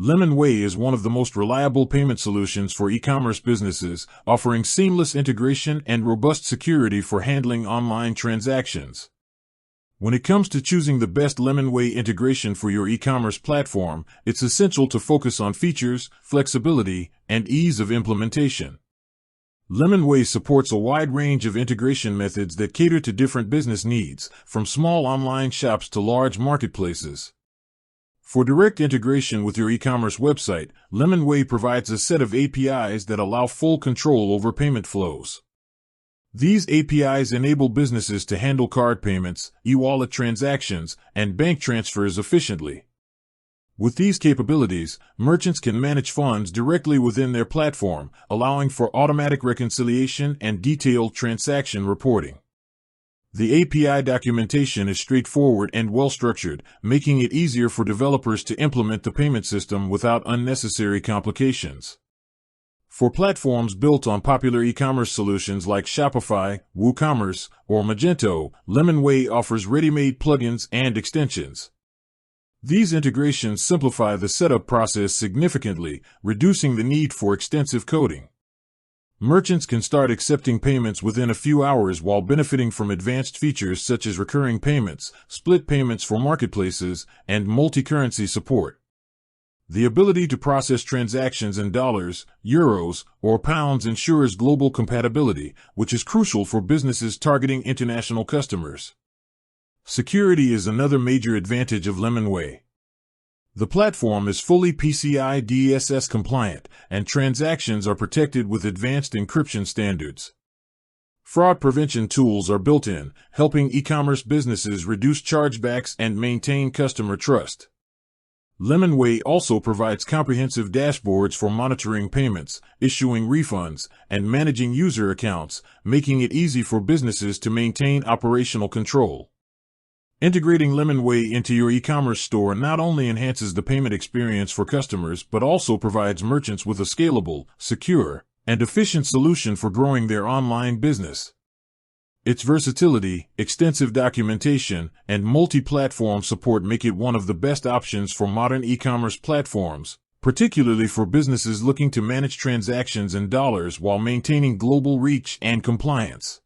Lemonway is one of the most reliable payment solutions for e-commerce businesses, offering seamless integration and robust security for handling online transactions. When it comes to choosing the best Lemonway integration for your e-commerce platform, it's essential to focus on features, flexibility, and ease of implementation. Lemonway supports a wide range of integration methods that cater to different business needs, from small online shops to large marketplaces. For direct integration with your e-commerce website, Lemonway provides a set of APIs that allow full control over payment flows. These APIs enable businesses to handle card payments, e-wallet transactions, and bank transfers efficiently. With these capabilities, merchants can manage funds directly within their platform, allowing for automatic reconciliation and detailed transaction reporting. The API documentation is straightforward and well-structured, making it easier for developers to implement the payment system without unnecessary complications. For platforms built on popular e-commerce solutions like Shopify, WooCommerce, or Magento, Lemonway offers ready-made plugins and extensions. These integrations simplify the setup process significantly, reducing the need for extensive coding. Merchants can start accepting payments within a few hours while benefiting from advanced features such as recurring payments, split payments for marketplaces, and multi-currency support. The ability to process transactions in dollars, euros, or pounds ensures global compatibility, which is crucial for businesses targeting international customers. Security is another major advantage of Lemonway. The platform is fully PCI DSS compliant, and transactions are protected with advanced encryption standards. Fraud prevention tools are built in, helping e-commerce businesses reduce chargebacks and maintain customer trust. Lemonway also provides comprehensive dashboards for monitoring payments, issuing refunds, and managing user accounts, making it easy for businesses to maintain operational control. Integrating Lemonway into your e-commerce store not only enhances the payment experience for customers but also provides merchants with a scalable, secure, and efficient solution for growing their online business. Its versatility, extensive documentation, and multi-platform support make it one of the best options for modern e-commerce platforms, particularly for businesses looking to manage transactions in dollars while maintaining global reach and compliance.